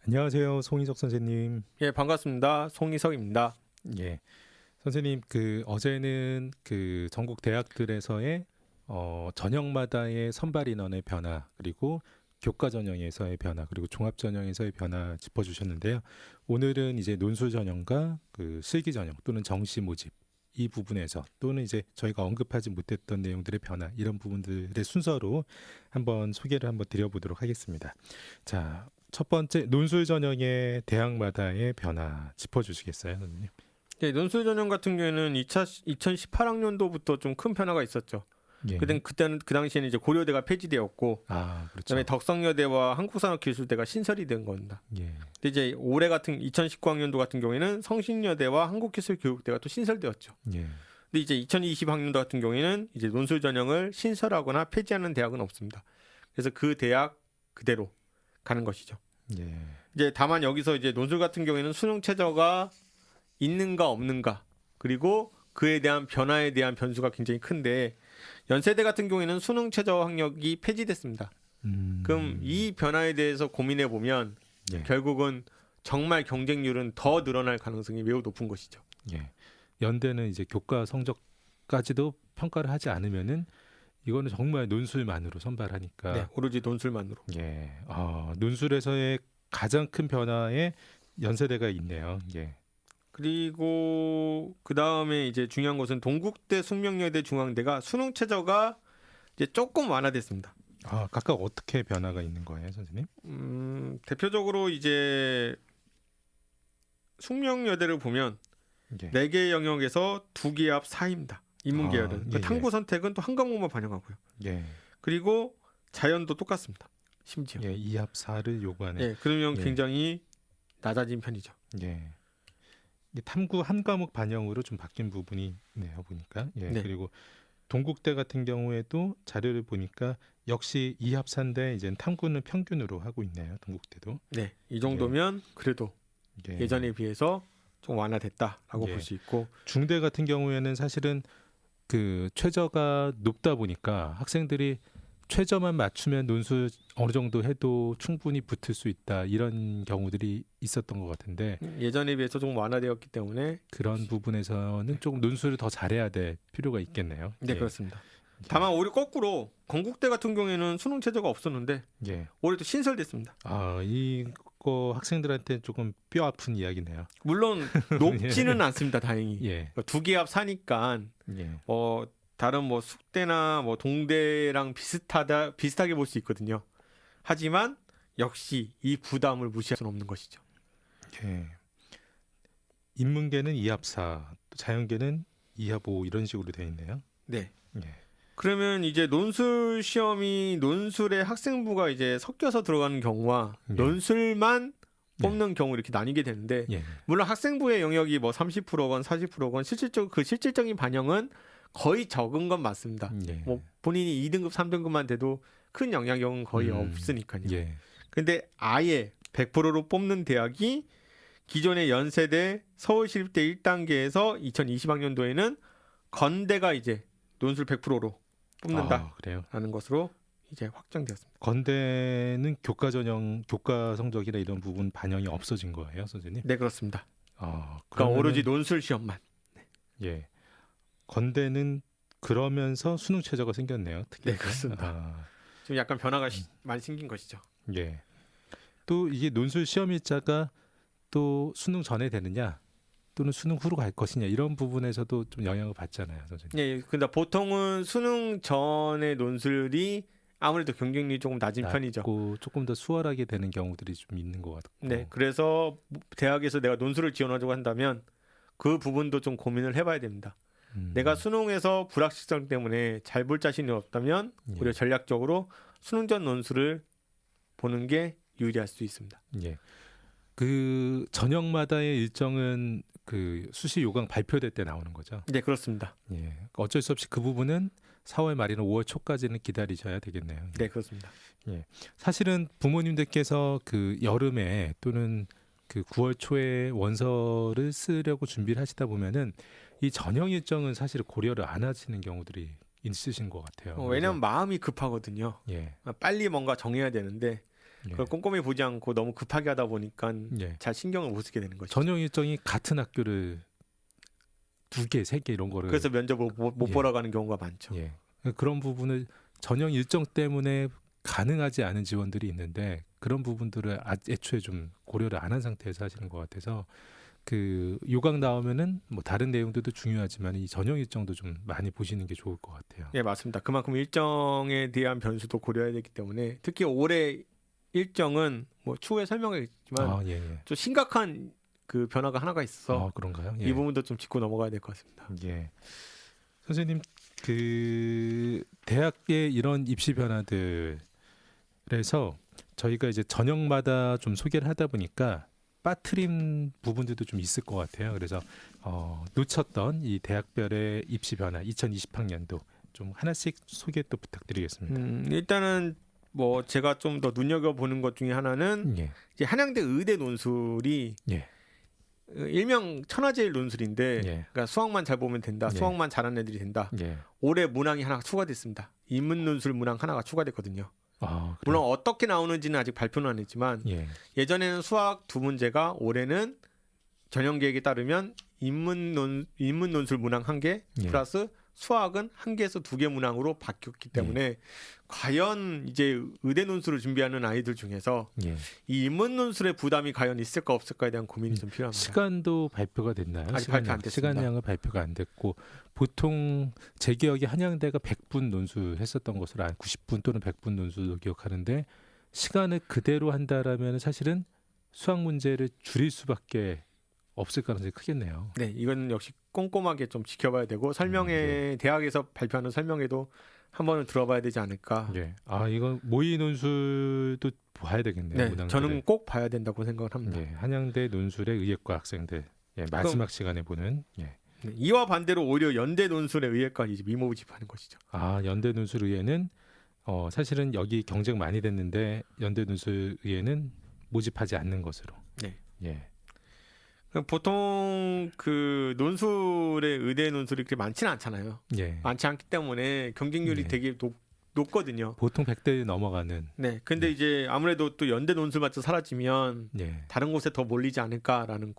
안녕하세요, 송희석 선생님. 예, 반갑습니다. 송희석입니다. 예, 선생님 어제는 전국 대학들에서의 전형마다의 선발 인원의 변화, 그리고 교과 전형에서의 변화, 그리고 종합 전형에서의 변화 짚어주셨는데요. 오늘은 이제 논술 전형과 실기 전형 또는 정시 모집 이 부분에서, 또는 이제 저희가 언급하지 못했던 내용들의 변화, 이런 부분들의 순서로 한번 소개를 한번 드려보도록 하겠습니다. 자, 첫 번째 논술 전형의 대학마다의 변화 짚어주시겠어요, 선생님? 예, 논술 전형 같은 경우에는 2018학년도부터 좀 큰 변화가 있었죠. 예. 그때는 그 당시에는 이제 고려대가 폐지되었고, 그렇죠. 그다음에 덕성여대와 한국산업기술대가 신설이 된 겁니다. 예. 근데 이제 올해 같은 2019학년도 같은 경우에는 성신여대와 한국기술교육대가 또 신설되었죠. 예. 근데 이제 2020학년도 같은 경우에는 이제 논술 전형을 신설하거나 폐지하는 대학은 없습니다. 그래서 그 대학 그대로 가는 것이죠. 예. 이제 다만 여기서 이제 논술 같은 경우에는 수능 최저가 있는가 없는가, 그리고 그에 대한 변화에 대한 변수가 굉장히 큰데, 연세대 같은 경우에는 수능 최저 학력이 폐지됐습니다. 그럼 이 변화에 대해서 고민해 보면 예. 결국은 정말 경쟁률은 더 늘어날 가능성이 매우 높은 것이죠. 예. 연대는 이제 교과 성적까지도 평가를 하지 않으면은 이거는 정말 논술만으로 선발하니까. 네, 오로지 논술만으로. 예. 논술에서의 가장 큰 변화에 연세대가 있네요. 예. 그리고 그 다음에 이제 중요한 것은 동국대, 숙명여대, 중앙대가 수능 최저가 이제 조금 완화됐습니다. 각각 어떻게 변화가 있는 거예요, 선생님? 대표적으로 이제 숙명여대를 보면 예. 4개 영역에서 2개 합 4입니다. 인문계열은. 예, 탐구 선택은 또 한 과목만 반영하고요. 예. 그리고 자연도 똑같습니다. 심지어. 예, 2합4를 요구하는. 예, 그러면 예. 굉장히 낮아진 편이죠. 예. 이 탐구 한 과목 반영으로 좀 바뀐 부분이 있네요, 보니까. 예. 네. 그리고 동국대 같은 경우에도 자료를 보니까 역시 2합4인데 이제 탐구는 평균으로 하고 있네요, 동국대도. 네, 이 정도면 그래도 예. 예전에 비해서 좀 완화됐다라고 예. 볼 수 있고, 중대 같은 경우에는 사실은 최저가 높다 보니까 학생들이 최저만 맞추면 논술 어느 정도 해도 충분히 붙을 수 있다, 이런 경우들이 있었던 것 같은데, 예전에 비해서 좀 완화되었기 때문에 그런 부분에서는 조금 논술을 더 잘해야 될 필요가 있겠네요. 네, 예. 그렇습니다. 다만 오히려 거꾸로 건국대 같은 경우에는 수능 최저가 없었는데 예. 올해 또 신설됐습니다. 이거 학생들한테 조금 뼈 아픈 이야기네요. 물론 높지는 않습니다, 다행히. 예. 2개 합 사니까 예. 다른 숙대나 동대랑 비슷하게 볼 수 있거든요. 하지만 역시 이 부담을 무시할 수는 없는 것이죠. 예. 인문계는 2합4, 또 자연계는 2합5 이런 식으로 되어 있네요. 네. 예. 그러면 이제 논술 시험이 논술에 학생부가 이제 섞여서 들어가는 경우와 예. 논술만 뽑는 경우 이렇게 나뉘게 되는데, 예. 물론 학생부의 영역이 30%건 40%건 실질적인 반영은 거의 적은 건 맞습니다. 예. 본인이 2등급, 3등급만 돼도 큰 영향력은 거의 없으니까요. 예. 근데 아예 100%로 뽑는 대학이 기존의 연세대, 서울시립대 1단계에서 2020학년도에는 건대가 이제 논술 100%로 뽑는다라는 그래요. 것으로 이제 확정되었습니다. 건대는 교과 전형, 교과 성적이나 이런 부분 반영이 없어진 거예요, 선생님? 네, 그렇습니다. 그러니까 오로지 논술 시험만. 예. 건대는 그러면서 수능 최저가 생겼네요, 특히. 네, 그렇습니다. 좀 약간 변화가 많이 생긴 것이죠. 예. 또 이게 논술 시험 일자가 또 수능 전에 되느냐, 또는 수능 후로 갈 것이냐, 이런 부분에서도 좀 영향을 받잖아요, 선생님. 예, 근데 보통은 수능 전의 논술이 아무래도 경쟁률이 조금 낮은 편이죠. 조금 더 수월하게 되는 경우들이 좀 있는 것 같고. 네, 그래서 대학에서 내가 논술을 지원하려고 한다면 그 부분도 좀 고민을 해봐야 됩니다. 내가 수능에서 불확실성 때문에 잘 볼 자신이 없다면 오히려 전략적으로 수능 전 논술을 보는 게 유리할 수 있습니다. 예. 전형마다의 일정은 수시 요강 발표될 때 나오는 거죠. 네, 그렇습니다. 예. 어쩔 수 없이 그 부분은 4월 말이나 5월 초까지는 기다리셔야 되겠네요. 네, 그렇습니다. 예. 사실은 부모님들께서 여름에 또는 9월 초에 원서를 쓰려고 준비를 하시다 보면은 이 전형 일정은 사실 고려를 안 하시는 경우들이 있으신 것 같아요. 왜냐하면 마음이 급하거든요. 예. 빨리 뭔가 정해야 되는데 예. 그걸 꼼꼼히 보지 않고 너무 급하게 하다 보니까 예. 잘 신경을 못 쓰게 되는 거죠. 전형 일정이 같은 학교를 2개, 3개 이런 거를 그래서 면접을 못 예. 보러 가는 경우가 많죠. 예. 그런 부분을 전형 일정 때문에 가능하지 않은 지원들이 있는데 그런 부분들을 애초에 좀 고려를 안 한 상태에서 하시는 것 같아서 그 요강 나오면은 뭐 다른 내용들도 중요하지만 이 전형 일정도 좀 많이 보시는 게 좋을 것 같아요. 예, 맞습니다. 그만큼 일정에 대한 변수도 고려해야 되기 때문에 특히 올해 일정은 뭐 추후에 설명하겠지만 아, 예, 예. 좀 심각한 그 변화가 하나가 있어서 그런가요? 예. 이 부분도 좀 짚고 넘어가야 될 것 같습니다. 예. 선생님 그 대학의 이런 입시 변화들에서 저희가 이제 전형마다 좀 소개를 하다 보니까 빠트린 부분들도 좀 있을 것 같아요. 그래서 놓쳤던 이 대학별의 입시 변화 2020학년도 좀 하나씩 소개 또 부탁드리겠습니다. 일단은 뭐 제가 좀 더 눈여겨 보는 것 중에 하나는 예. 이제 한양대 의대 논술이 예. 일명 천하제일 논술인데 예. 그러니까 수학만 잘 보면 된다. 예. 수학만 잘하는 애들이 된다. 예. 올해 문항이 하나가 추가됐습니다. 인문 논술 문항 하나가 추가됐거든요. 그래요? 물론 어떻게 나오는지는 아직 발표는 안 했지만 예. 예전에는 수학 두 문제가 올해는 전형 계획에 따르면 인문 논술 문항 1개 예. 플러스 수학은 1개에서 2개 문항으로 바뀌었기 때문에 과연 이제 의대 논술을 준비하는 아이들 중에서 예. 이 인문 논술의 부담이 과연 있을까 없을까에 대한 고민이 좀 필요합니다. 시간도 발표가 됐나요? 아직 발표 안 됐습니다. 시간량은 발표가 안 됐고 보통 제 기억에 한양대가 100분 논술했었던 것으로 90분 또는 100분 논술로 기억하는데 시간을 그대로 한다라면 사실은 수학 문제를 줄일 수밖에 없을 가능성이 크겠네요. 네, 이건 역시 꼼꼼하게 좀 지켜봐야 되고 설명회 대학에서 발표하는 설명회도 한 번은 들어봐야 되지 않을까. 예. 이건 모의 논술도 봐야 되겠네요. 네, 문항들을. 저는 꼭 봐야 된다고 생각을 합니다. 예. 한양대 논술의 의예과 학생들 마지막 시간에 보는. 예. 네, 이와 반대로 오히려 연대 논술에 의해까지 이제 미모집하는 것이죠. 연대 논술 의예는 사실은 여기 경쟁 많이 됐는데 연대 논술 의예는 모집하지 않는 것으로. 네. 예. 보통 그 논술의 의대 논술이 그렇게 많지는 않잖아요. 예. 많지 않기 때문에 경쟁률이 네. 되게 높거든요. 보통 100대 넘어가는. 네, 근데 이제 아무래도 또 연대 논술마저 사라지면 예. 다른 곳에 더 몰리지 않을까라는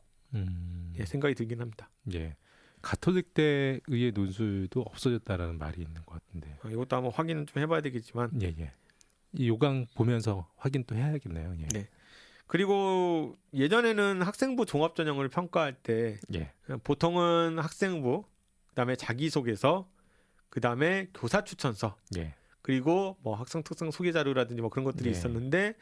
예. 생각이 들긴 합니다. 예. 가톨릭대 의예 논술도 없어졌다라는 말이 있는 것 같은데. 이것도 한번 확인은 좀 해봐야 되겠지만 예. 이 요강 보면서 확인 또 해야겠네요. 예. 네. 그리고 예전에는 학생부 종합 전형을 평가할 때 예. 보통은 학생부, 그다음에 자기소개서, 그다음에 교사 추천서, 예. 그리고 뭐 학생 특성 소개 자료라든지 뭐 그런 것들이 예. 있었는데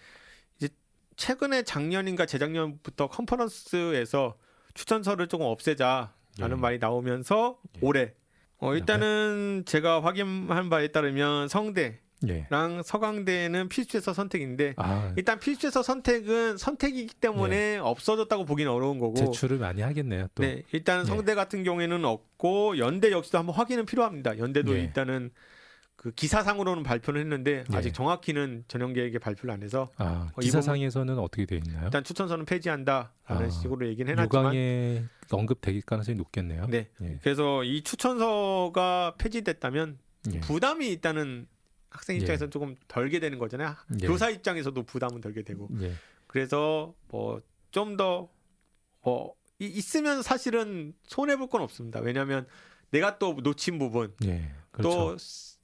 이제 최근에 작년인가 재작년부터 컨퍼런스에서 추천서를 조금 없애자라는 예. 말이 나오면서 예. 올해 일단은 제가 확인한 바에 따르면 성대 예. 랑 서강대는 필수에서 선택인데 아, 일단 필수에서 선택은 선택이기 때문에 없어졌다고 보기는 어려운 거고 제출을 많이 하겠네요. 또. 네, 일단 예. 성대 같은 경우에는 없고 연대 역시도 한번 확인은 필요합니다. 연대도 예. 일단은 그 기사상으로는 발표를 했는데 예. 아직 정확히는 전형 계획에 발표를 안 해서 이 기사상에서는 어떻게 되어 있나요? 일단 추천서는 폐지한다라는 식으로 얘기는 해놨지만 요강에 언급될 가능성이 높겠네요. 네, 예. 그래서 이 추천서가 폐지됐다면 예. 부담이 일단은 학생 입장에서 예. 는 조금 덜게 되는 거잖아요. 예. 교사 입장에서도 부담은 덜게 되고. 예. 그래서 뭐 좀 더 있으면 사실은 손해 볼 건 없습니다. 왜냐하면 내가 또 놓친 부분, 예. 그렇죠. 또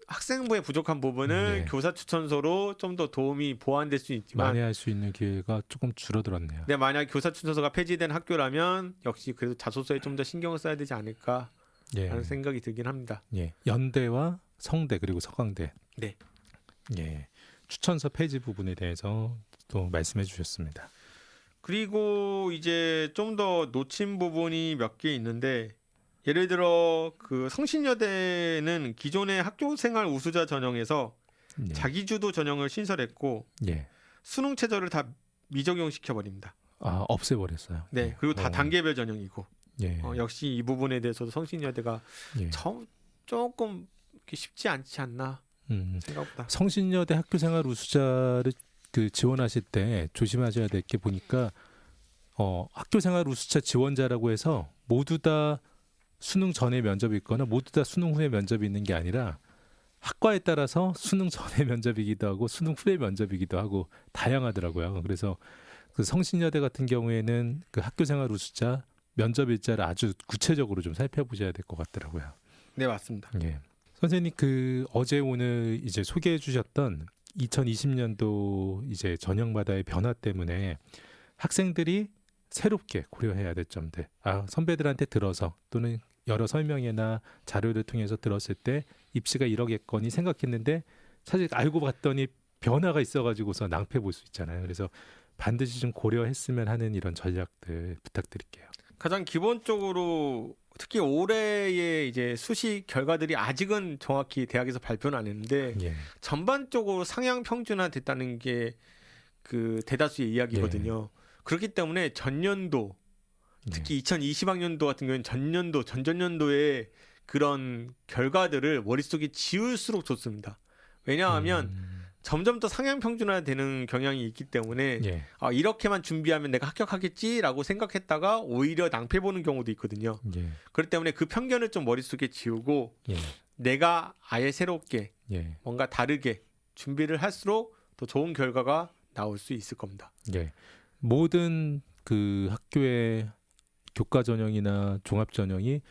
학생부의 부족한 부분을 예. 교사 추천서로 좀 더 도움이 보완될 수 있지만, 만회할 수 있는 기회가 조금 줄어들었네요. 근데 만약 교사 추천서가 폐지된 학교라면 역시 그래도 자소서에 좀 더 신경을 써야 되지 않을까라는 예. 생각이 들긴 합니다. 예. 연대와 성대 그리고 서강대. 네. 예. 추천서 폐지 부분에 대해서 또 말씀해 주셨습니다. 그리고 이제 좀 더 놓친 부분이 몇 개 있는데 예를 들어 그 성신여대는 기존의 학교생활 우수자 전형에서 예. 자기주도 전형을 신설했고 예. 수능 최저를 다 미적용시켜 버립니다. 없애버렸어요. 네, 예. 그리고 다 단계별 전형이고 예. 역시 이 부분에 대해서도 성신여대가 예. 조금 쉽지 않지 않나 생각보다. 성신여대 학교생활 우수자를 지원하실 때 조심하셔야 될 게 보니까 학교생활 우수자 지원자라고 해서 모두 다 수능 전에 면접이 있거나 모두 다 수능 후에 면접이 있는 게 아니라 학과에 따라서 수능 전에 면접이기도 하고 수능 후에 면접이기도 하고 다양하더라고요. 그래서 그 성신여대 같은 경우에는 그 학교생활 우수자 면접 일자를 아주 구체적으로 좀 살펴보셔야 될 것 같더라고요. 네, 맞습니다. 예. 선생님 그 어제 오늘 이제 소개해 주셨던 2020년도 이제 전형마다의 변화 때문에 학생들이 새롭게 고려해야 될 점들, 선배들한테 들어서 또는 여러 설명회나 자료를 통해서 들었을 때 입시가 이러겠거니 생각했는데 사실 알고 봤더니 변화가 있어가지고서 낭패 볼 수 있잖아요. 그래서 반드시 좀 고려했으면 하는 이런 전략들 부탁드릴게요. 가장 기본적으로 특히 올해의 이제 수시 결과들이 아직은 정확히 대학에서 발표는 안 했는데 예. 전반적으로 상향 평준화 됐다는 게 그 대다수의 이야기거든요. 그렇기 때문에 전년도 특히 2020학년도 같은 경우에는 전년도, 전전년도의 그런 결과들을 머릿속에 지울수록 좋습니다. 왜냐하면 점점 더 상향 평준화되는 경향이 있기 때문에 예. 이렇게만 준비하면 내가 합격하겠지라고 생각했다가 오히려 낭패 보는 경우도 있거든요. 예. 그렇기 때문에 그 편견을 좀 머릿속에 지우고 예. 내가 아예 새롭게 예. 뭔가 다르게 준비를 할수록 더 좋은 결과가 나올 수 있을 겁니다. 예. 모든 그 학교의 교과 전형이나 종합 전형이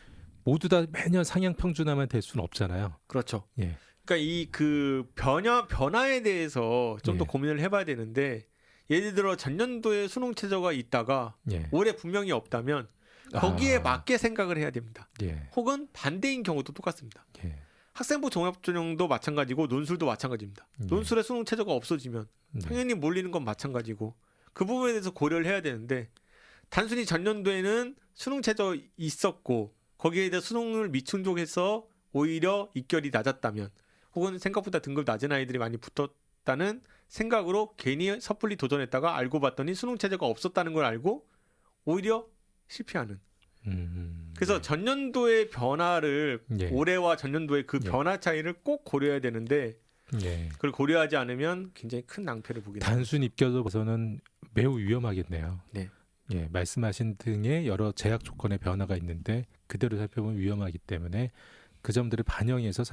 모두 다 매년 상향 평준화만 될 수는 없잖아요. 그렇죠. 예. 그러니까 이 그 변화에 대해서 좀 더 예. 고민을 해봐야 되는데 예를 들어 전년도에 수능 최저가 있다가 예. 올해 분명히 없다면 거기에 맞게 생각을 해야 됩니다. 예. 혹은 반대인 경우도 똑같습니다. 예. 학생부 종합전형도 마찬가지고 논술도 마찬가지입니다. 예. 논술에 수능 최저가 없어지면 당연히 몰리는 건 마찬가지고 그 부분에 대해서 고려를 해야 되는데 단순히 전년도에는 수능 최저 있었고 거기에 대해 수능을 미충족해서 오히려 입결이 낮았다면 혹은 생각보다 등급 낮은 아이들이 많이 붙었다는 생각으로 괜히 섣불리 도전했다가 알고 봤더니 수능 최저가 없었다는 걸 알고 오히려 실패하는. 그래서 전년도의 변화를 예. 올해와 전년도의 그 예. 변화 차이를 꼭 고려해야 되는데 예. 그걸 고려하지 않으면 굉장히 큰 낭패를 보게 됩니다. 단순 입결로서는 매우 위험하겠네요. 네. 예, 말씀하신 등의 여러 제약 조건의 변화가 있는데 그대로 살펴보면 위험하기 때문에 그 점들을 반영해서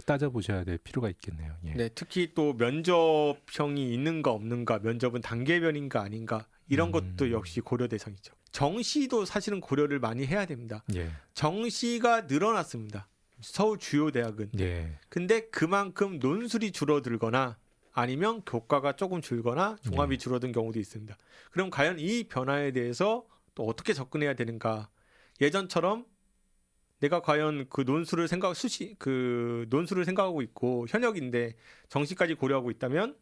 따져보셔야 될 필요가 있겠네요. 예. 네, 특히 또 면접형이 있는가 없는가, 면접은 단계별인가 아닌가 이런 것도 역시 고려 대상이죠. 정시도 사실은 고려를 많이 해야 됩니다. 예. 정시가 늘어났습니다. 서울 주요 대학은. 예. 근데 그만큼 논술이 줄어들거나 아니면 교과가 조금 줄거나 종합이 줄어든 경우도 있습니다. 그럼 과연 이 변화에 대해서 또 어떻게 접근해야 되는가? 예전처럼 내가 과연 그 논술을 생각하고 있고 현역인데 정시까지 고려하고 있다면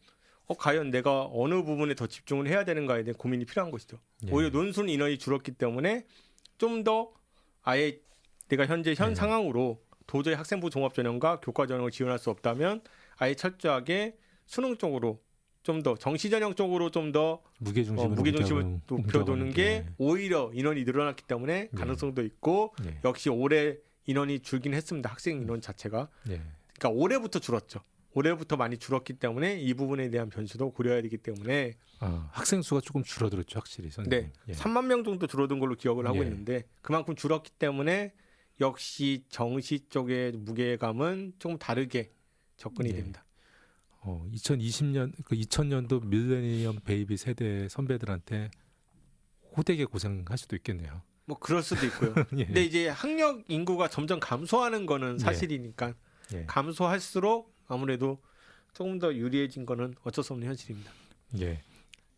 과연 내가 어느 부분에 더 집중을 해야 되는가에 대한 고민이 필요한 것이죠. 예. 오히려 논술 인원이 줄었기 때문에 좀 더 아예 내가 현재 현 상황으로 도저히 학생부 종합전형과 교과전형을 지원할 수 없다면 아예 철저하게 수능 쪽으로 좀 더 정시 전형 쪽으로 좀 더 무게중심을 높여두는 게 오히려 인원이 늘어났기 때문에 가능성도 있고 역시 올해 인원이 줄긴 했습니다. 학생 인원 자체가. 그러니까 올해부터 줄었죠. 올해부터 많이 줄었기 때문에 이 부분에 대한 변수도 고려해야 되기 때문에 학생 수가 조금 줄어들었죠, 확실히. 선생님. 네, 3만 명 정도 줄어든 걸로 기억을 하고 있는데 그만큼 줄었기 때문에 역시 정시 쪽의 무게감은 조금 다르게 접근이 됩니다. 2000년도 밀레니엄 베이비 세대 선배들한테 호되게 고생할 수도 있겠네요. 뭐 그럴 수도 있고요. 근데 이제 학력 인구가 점점 감소하는 거는 사실이니까 감소할수록 아무래도 조금 더 유리해진 거는 어쩔 수 없는 현실입니다. 예.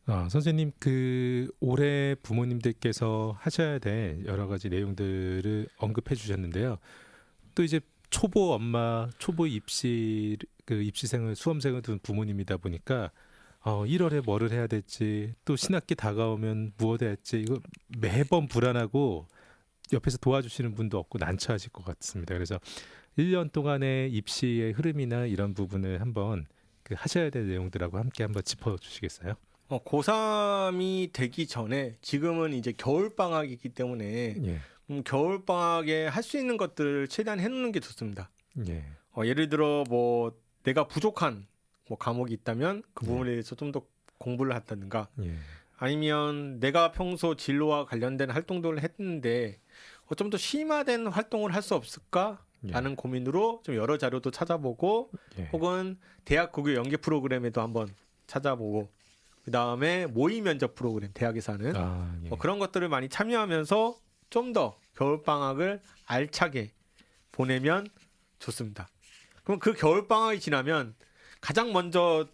선생님 그 올해 부모님들께서 하셔야 될 여러 가지 내용들을 언급해 주셨는데요. 또 이제 초보 엄마, 초보 입시생을 수험생을 둔 부모님이다 보니까 1월에 뭐를 해야 될지 또 신학기 다가오면 무엇을 해야 할지 이거 매번 불안하고 옆에서 도와주시는 분도 없고 난처하실 것 같습니다. 그래서 1년 동안의 입시의 흐름이나 이런 부분을 한번 하셔야 될 내용들하고 함께 한번 짚어주시겠어요? 고3이 되기 전에 지금은 이제 겨울방학이기 때문에 겨울방학에 할 수 있는 것들을 최대한 해놓는 게 좋습니다. 예를 들어 뭐 내가 부족한 과목이 있다면 그 부분에 대해서 좀 더 공부를 한다든가 아니면 내가 평소 진로와 관련된 활동들을 했는데 좀 더 심화된 활동을 할 수 없을까? 라는 고민으로 좀 여러 자료도 찾아보고 예. 혹은 대학 국외 연계 프로그램에도 한번 찾아보고 그다음에 모의 면접 프로그램 대학에서 하는 예. 뭐 그런 것들을 많이 참여하면서 좀 더 겨울 방학을 알차게 보내면 좋습니다. 그럼 그 겨울 방학이 지나면 가장 먼저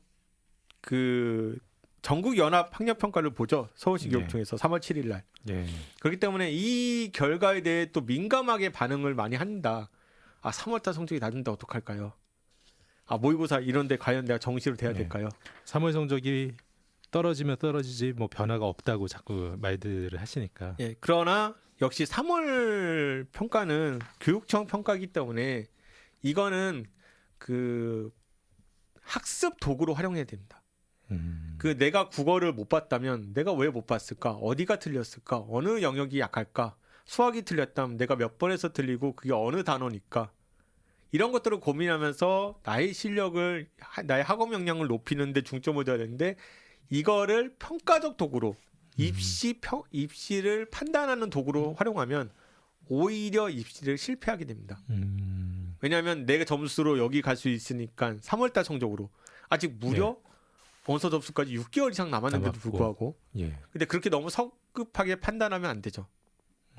그 전국 연합 학력 평가를 보죠. 서울시 네. 교육청에서 3월 7일 날. 예. 그렇기 때문에 이 결과에 대해 또 민감하게 반응을 많이 한다. 3월달 성적이 낮은데 어떡할까요? 모의고사 이런데 과연 내가 정시로 돼야 네. 될까요? 3월 성적이 떨어지면 떨어지지 뭐 변화가 없다고 자꾸 말들을 하시니까. 예, 그러나 역시 3월 평가는 교육청 평가이기 때문에 이거는 그 학습 도구로 활용해야 됩니다. 그 내가 국어를 못 봤다면 내가 왜 못 봤을까? 어디가 틀렸을까? 어느 영역이 약할까? 수학이 틀렸다면 내가 몇 번에서 틀리고 그게 어느 단어니까? 이런 것들을 고민하면서 나의 실력을 나의 학업 역량을 높이는 데 중점을 둬야 되는데 이거를 평가적 도구로 입시를 판단하는 도구로 활용하면 오히려 입시를 실패하게 됩니다. 왜냐하면 내가 점수로 여기 갈 수 있으니까 3월달 성적으로 아직 무려 원서 접수까지 6개월 이상 남았는데도 남았고. 불구하고 예. 근데 그렇게 너무 성급하게 판단하면 안 되죠.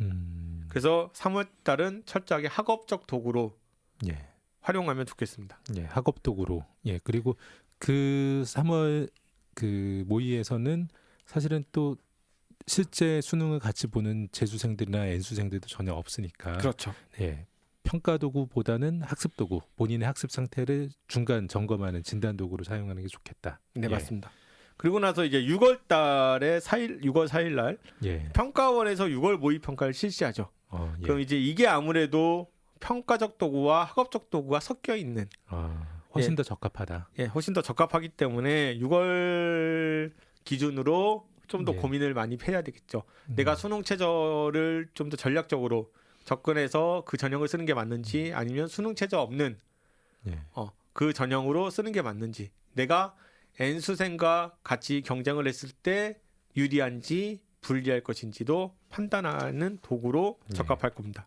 음. 그래서 3월달은 철저하게 학업적 도구로 예. 활용하면 좋겠습니다. 예. 학업 도구로. 예. 그리고 그 3월 그 모의에서는 사실은 또 실제 수능을 같이 보는 재수생들이나 N수생들도 전혀 없으니까. 그렇죠. 예. 평가 도구보다는 학습 도구, 본인의 학습 상태를 중간 점검하는 진단 도구로 사용하는 게 좋겠다. 네, 예. 맞습니다. 그리고 나서 이제 6월 4일 날 예. 평가원에서 6월 모의 평가를 실시하죠. 예. 그럼 이제 이게 아무래도 평가적 도구와 학업적 도구가 섞여 있는 훨씬 더 적합하다. 훨씬 더 적합하기 때문에 6월 기준으로 좀 더 예. 고민을 많이 해야 되겠죠. 내가 수능 최저를 좀 더 전략적으로 접근해서 그 전형을 쓰는 게 맞는지 아니면 수능 최저 없는 예. 그 전형으로 쓰는 게 맞는지 내가 N수생과 같이 경쟁을 했을 때 유리한지 불리할 것인지도 판단하는 도구로 예. 적합할 겁니다.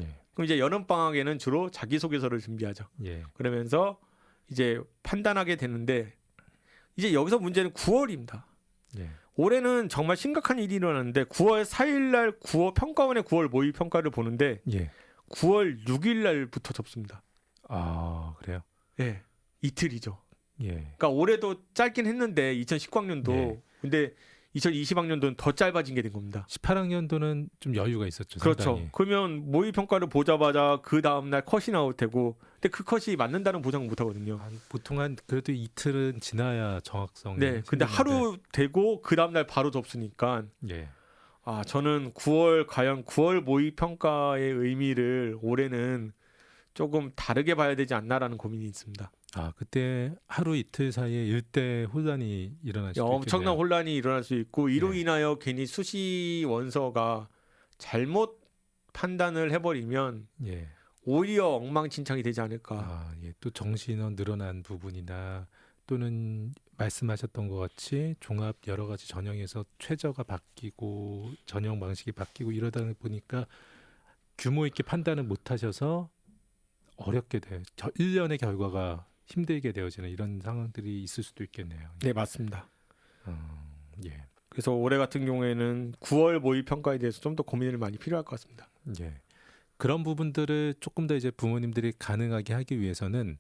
예. 그럼 이제 여름방학에는 주로 자기소개서를 준비하죠. 예. 그러면서 이제 판단하게 되는데 이제 여기서 문제는 9월입니다. 예. 올해는 정말 심각한 일이 일어났는데 9월 4일 날 평가원의 9월 모의 평가를 보는데 예. 9월 6일 날부터 접습니다. 그래요? 예. 이틀이죠. 예. 그러니까 올해도 짧긴 했는데 2019학년도 네. 근데 2020학년도는 더 짧아진 게 된 겁니다. 18학년도는 좀 여유가 있었죠. 그렇죠. 상당히. 그러면 모의 평가를 보자마자 그 다음 날 컷이 나올 테고 근데 그 컷이 맞는다는 보장은 못 하거든요. 보통 한 그래도 이틀은 지나야 정확성이. 네. 근데 생기는데. 하루 되고 그 다음 날 바로 접수니까 예. 저는 과연 9월 모의 평가의 의미를 올해는 조금 다르게 봐야 되지 않나라는 고민이 있습니다. 그때 하루 이틀 사이에 일대 혼란이 일어날 수도 엄청난 있겠네요. 혼란이 일어날 수 있고 이로 네. 인하여 괜히 수시 원서가 잘못 판단을 해버리면 예. 오히려 엉망진창이 되지 않을까. 예. 또 정시인원 늘어난 부분이나 또는 말씀하셨던 것 같이 종합 여러 가지 전형에서 최저가 바뀌고 전형 방식이 바뀌고 이러다 보니까 규모 있게 판단을 못 하셔서 어렵게 돼요. 1년의 결과가 힘들게 되어지는 이런 상황들이 있을 수도 있겠네요. 네, 맞습니다. 예. 그래서 올해 같은 경우에는 9월 모의 평가에 대해서 좀 더 고민을 많이 필요할 것 같습니다. 예. 그런 부분들을 조금 더 이제 부모님들이 가능하게 하기 위해서는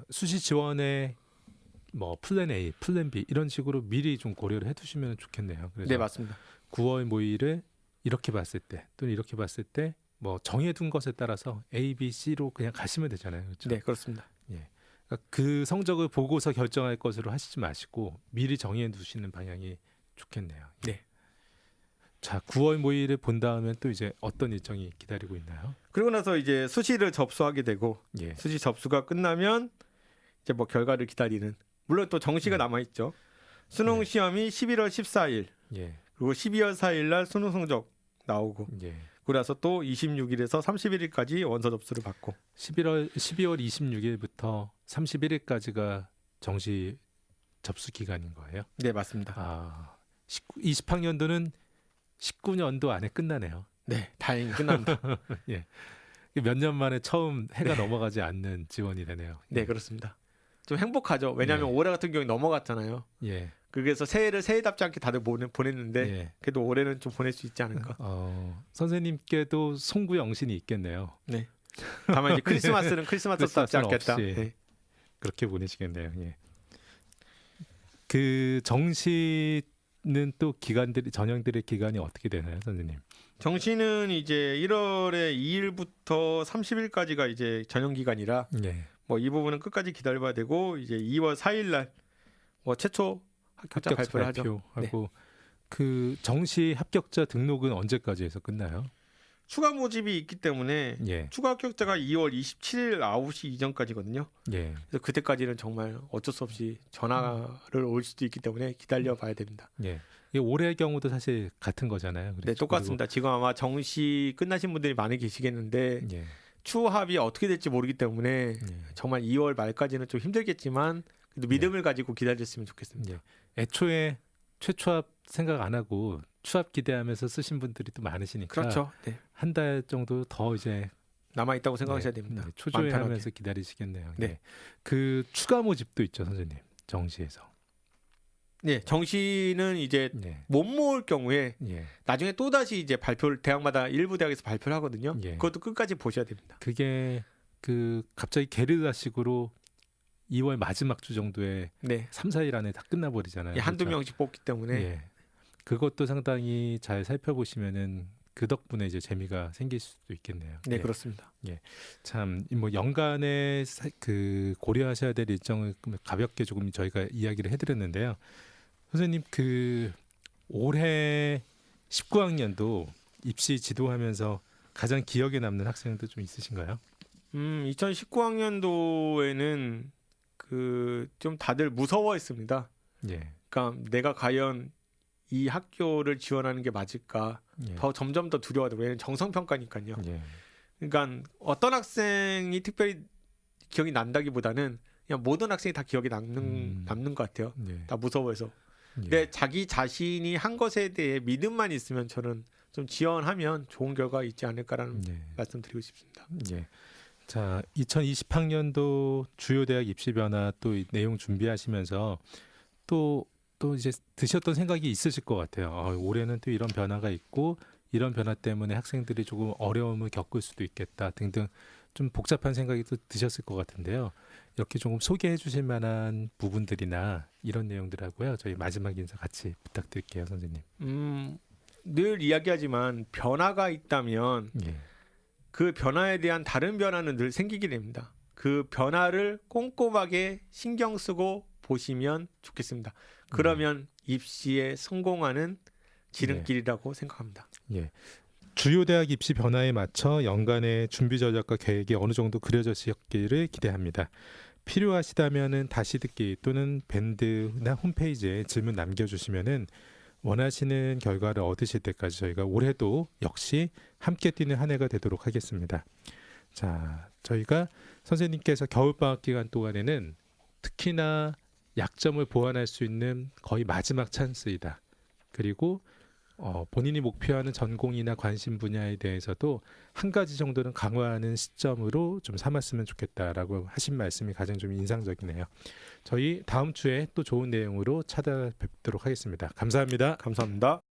수시 지원의 뭐 플랜 A, 플랜 B 이런 식으로 미리 좀 고려를 해두시면 좋겠네요. 그래서 네, 맞습니다. 9월 모의를 이렇게 봤을 때 또는 이렇게 봤을 때 뭐 정해둔 것에 따라서 A, B, C로 그냥 가시면 되잖아요. 그렇죠? 네, 그렇습니다. 그러니까 그 성적을 보고서 결정할 것으로 하시지 마시고 미리 정해 두시는 방향이 좋겠네요. 네. 자, 9월 모의를 본 다음에 또 이제 어떤 일정이 기다리고 있나요? 그리고 나서 이제 수시를 접수하게 되고 예. 수시 접수가 끝나면 이제 뭐 결과를 기다리는 물론 또 정시가 남아 있죠. 수능 네. 시험이 11월 14일 예. 그리고 12월 4일 날 수능 성적 나오고 예. 그래서 또 26일에서 31일까지 원서 접수를 받고 12월 26일부터 31일까지가 정시 접수 기간인 거예요. 네, 맞습니다. 20학년도는 19년도 안에 끝나네요. 네, 다행히 끝납니다. 예. 몇 년 만에 처음 해가 넘어가지 않는 지원이 되네요. 네, 그렇습니다. 좀 행복하죠. 왜냐하면 네. 올해 같은 경우에 넘어갔잖아요. 예. 그래서 새해를 새해답지 않게 다들 보냈는데 예. 그래도 올해는 좀 보낼 수 있지 않을까. 선생님께도 송구영신이 있겠네요. 네. 다만 이제 크리스마스는 크리스마스답지 크리스마스는 않겠다. 없이. 네. 그렇게 보내시겠네요. 예. 그 정시는 또 기간들이 전형들의 기간이 어떻게 되나요, 선생님? 정시는 이제 1월에 2일부터 30일까지가 이제 전형 기간이라 예. 뭐 이 부분은 끝까지 기다려봐야 되고 이제 2월 4일 날 뭐 최초 합격자 발표를 하죠. 발표하고 그 정시 합격자 등록은 언제까지 해서 끝나요? 추가 모집이 있기 때문에 예. 추가 합격자가 2월 27일 9시 이전까지거든요. 예. 그래서 그때까지는 정말 어쩔 수 없이 전화를 올 수도 있기 때문에 기다려봐야 됩니다. 예. 이게 올해의 경우도 사실 같은 거잖아요. 네, 그렇죠? 똑같습니다. 지금 아마 정시 끝나신 분들이 많이 계시겠는데 그리고, 예. 추후 합이 어떻게 될지 모르기 때문에 예. 정말 2월 말까지는 좀 힘들겠지만 그래도 믿음을 가지고 기다렸으면 좋겠습니다. 예. 애초에 최초합 생각 안 하고 추합 기대하면서 쓰신 분들이 또 많으시니까 그렇죠. 네. 한 달 정도 더 이제 남아 있다고 생각하셔야 됩니다. 마음 초조해하면서 편하게. 기다리시겠네요. 네. 네. 그 추가 모집도 있죠, 선생님. 정시에서. 네, 정시는 이제 네. 못 모을 경우에 예. 나중에 또 다시 이제 발표를 대학마다 일부 대학에서 발표를 하거든요. 예. 그것도 끝까지 보셔야 됩니다. 그게 그 갑자기 게릴라식으로 2월 마지막 주 정도에 네, 3, 4일 안에 다 끝나버리잖아요. 예, 한두 그러니까, 명씩 뽑기 때문에 예. 그것도 상당히 잘 살펴보시면은 그 덕분에 이제 재미가 생길 수도 있겠네요. 네, 예. 그렇습니다. 참 뭐 연간에 그 고려하셔야 될 일정을 가볍게 조금 저희가 이야기를 해드렸는데요. 선생님 그 올해 19학년도 입시 지도하면서 가장 기억에 남는 학생도 좀 있으신가요? 2019학년도에는 그 좀 다들 무서워했습니다. 예. 그러니까 내가 과연 이 학교를 지원하는 게 맞을까? 예. 더 점점 더 두려워하더라고요. 왜냐면 정성평가니까요. 예. 그러니까 어떤 학생이 특별히 기억이 난다기보다는 그냥 모든 학생이 다 기억에 남는 것 같아요. 예. 다 무서워해서. 예. 근데 자기 자신이 한 것에 대해 믿음만 있으면 저는 좀 지원하면 좋은 결과가 있지 않을까라는 예. 말씀드리고 싶습니다. 예. 자, 2020학년도 주요 대학 입시 변화 또 이 내용 준비하시면서 또 이제 드셨던 생각이 있으실 것 같아요. 올해는 또 이런 변화가 있고 이런 변화 때문에 학생들이 조금 어려움을 겪을 수도 있겠다 등등 좀 복잡한 생각이 또 드셨을 것 같은데요. 이렇게 조금 소개해 주실 만한 부분들이나 이런 내용들하고요. 저희 마지막 인사 같이 부탁드릴게요, 선생님. 늘 이야기하지만 변화가 있다면 예. 그 변화에 대한 다른 변화는 늘 생기게 됩니다. 그 변화를 꼼꼼하게 신경 쓰고 보시면 좋겠습니다. 그러면 입시에 성공하는 지름길이라고 생각합니다. 예. 주요 대학 입시 변화에 맞춰 연간의 준비 전략과 계획이 어느 정도 그려졌기를 기대합니다. 필요하시다면은 다시 듣기 또는 밴드나 홈페이지에 질문 남겨주시면은 원하시는 결과를 얻으실 때까지 저희가 올해도 역시 함께 뛰는 한 해가 되도록 하겠습니다. 자, 저희가 선생님께서 겨울방학 기간 동안에는 특히나 약점을 보완할 수 있는 거의 마지막 찬스이다. 그리고 본인이 목표하는 전공이나 관심 분야에 대해서도 한 가지 정도는 강화하는 시점으로 좀 삼았으면 좋겠다라고 하신 말씀이 가장 좀 인상적이네요. 저희 다음 주에 또 좋은 내용으로 찾아뵙도록 하겠습니다. 감사합니다. 감사합니다.